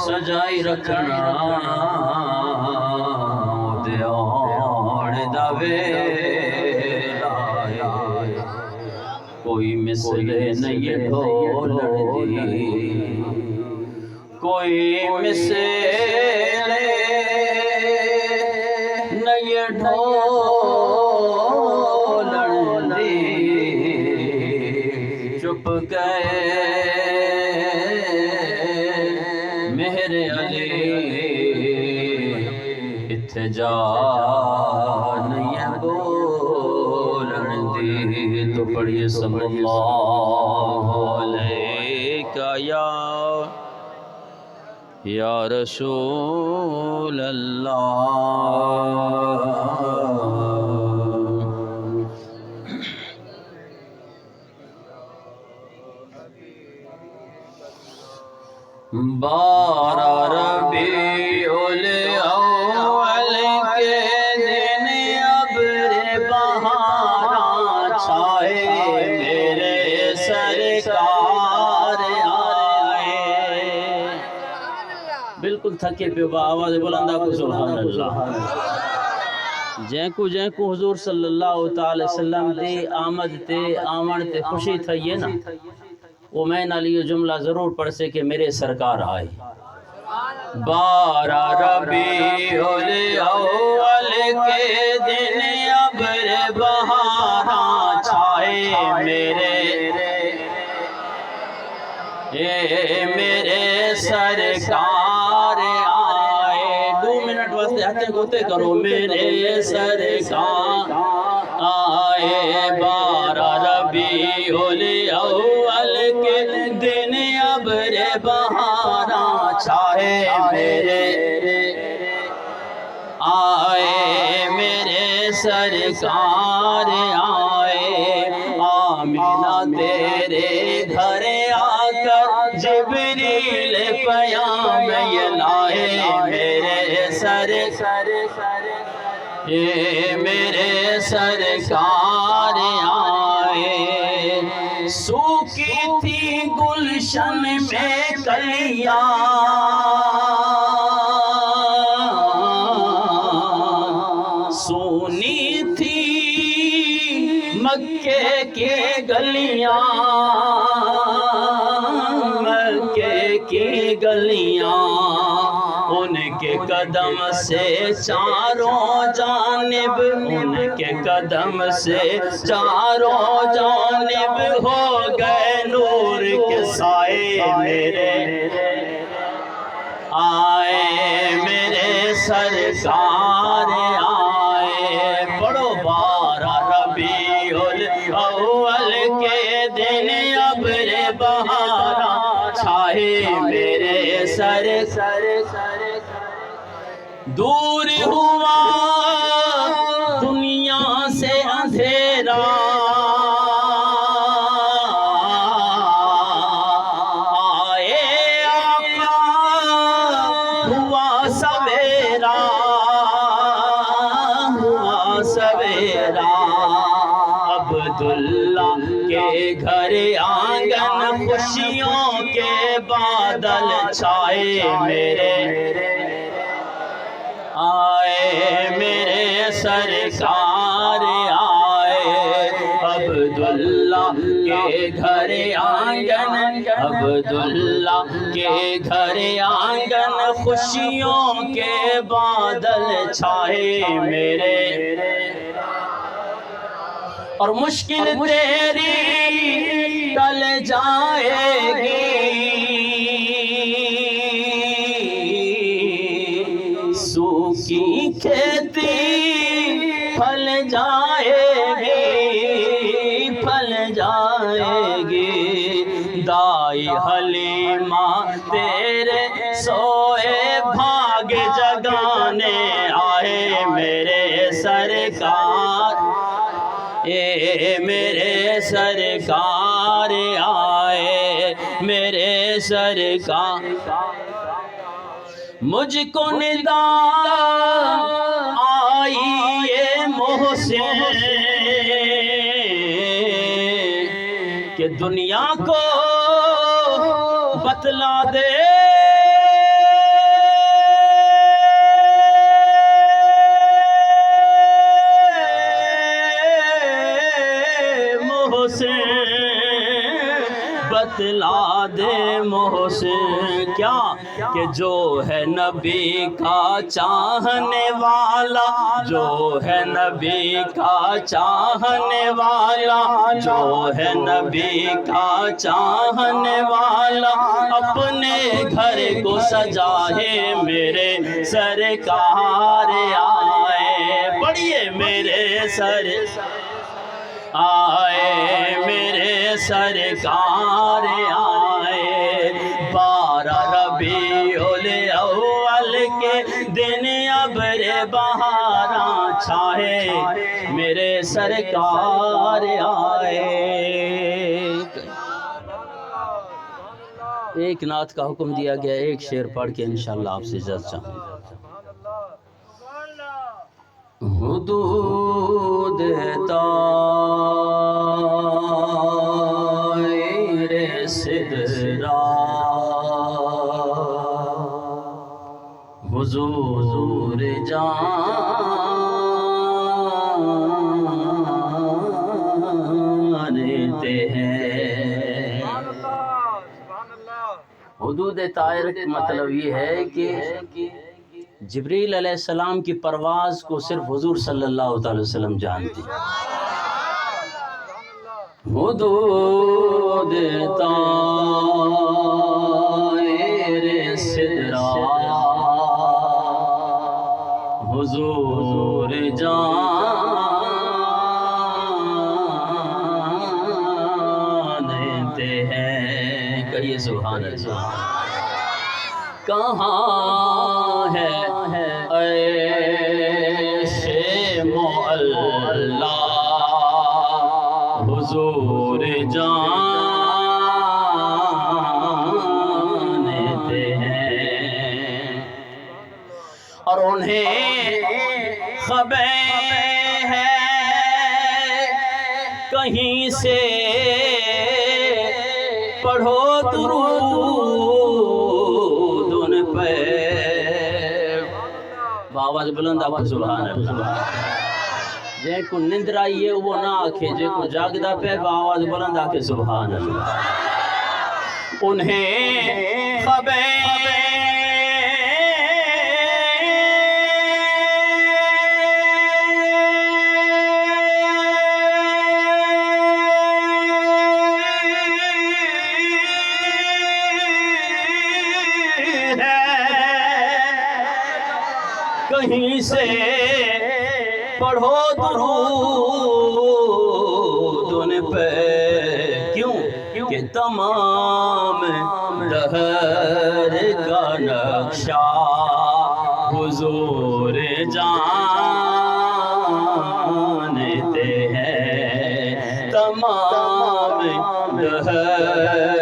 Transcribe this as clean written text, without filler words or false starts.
سجائی رکھنا دیان دا ویلا کوئی مثل نہیں ڈھولن دی کوئی مثل نہیں ڈھولن دی چپ گئے میرے علی اتھے جا نہیں بولن دی تو پڑھئے صلی اللہ علیہ یا رسول اللہ بارہ ربیع الاول کے دن ابر بہار چھائے میرے سرکار آئے بالکل تھکے پہ آواز بلندہ کو سبحان اللہ جن کو حضور صلی اللہ تعالی وسلم دی آمد تے آمن تے خوشی تھئی ہے نا وہ میں نہ لیے جملہ ضرور پڑھ سے کہ میرے سرکار آئے بارہ ربیع الاول کے دن ابر بہاراں چھائے میرے سرکار آئے 2 منٹ واسطے ہاتھیں گوتے کرو میرے سرکار آئے بارہ ربیع الاول کے دن ابر بہاراں چھائے میرے سرکار آئے آمینہ تیرے گھر آ کر جبریل پیام یہ لائے میرے سرکار آئے سوکھی تھی گلشن میں کلیاں سونی تھی مکے کے گلیاں مکے کی گلیاں ان کے قدم سے چاروں جانب ان کے قدم سے چاروں جانب ہو گئے نور کے سائے میرے آئے میرے سرکار آئے پڑھو بارہ ربیع الاول کے دن ابر بہاراں چھائے میرے سرکار دور ہوا دنیا سے اندھیرا آئے آقا ہوا سویرا عبداللہ کے گھر آنگن خوشیوں کے بادل چھائے آئے میرے سرکار آئے عبداللہ کے گھر آنگن عبداللہ کے گھر آنگن خوشیوں کے بادل چھائے میرے اور مشکل تیری ٹل جائے گی سوکھی کھیتی پھل جائے گی دائی حلیمہ تیرے سوئے بھاگ جگانے آئے میرے سرکار میرے سرکار آئے میرے سرکار مجھ کو ندا آئی محسن کہ دنیا کو بتلا دے بتلا دے محسن کیا کہ جو ہے نبی کا چاہنے والا، جو ہے نبی کا چاہنے والا، جو ہے نبی کا چاہنے والا، اپنے گھر کو سجائے میرے سرکار آئے، پڑھیے میرے سر آئے، میرے سرکار آئے، 12 ربیع الاول کے دن ابر بہاراں چھائے، میرے سرکار آئے۔ ایک نعت کا حکم دیا گیا، ایک شعر پڑھ کے انشاءاللہ آپ سے اجازت چاہوں گا۔ حدود طائر سدرا حضور جانتے ہیں۔ حدود طائر کا مطلب یہ ہے کہ جبریل علیہ السلام کی پرواز کو صرف حضور صلی اللہ علیہ وسلم جانتے ہیں۔ حدود طائر سدرا حضور جانتے ہیں، کہیے سبحان اللہ۔ کہاں ہے عیش معلا حضور جانتے ہیں، اور انہیں خبر ہے کہیں سے پڑھو درود ان پہ، باواز بلند آپ سبحان اللہ۔ جے کو نندر آئیے وہ نہ آکھے، جے کو جاگدہ پہ باواز بلند آکھے سبحان اللہ۔ انہیں خبر کہیں سے پڑھو درود ان پہ، کیوں کہ تمام دہر کا نقشہ حضور جانتے ہیں، تمام دہر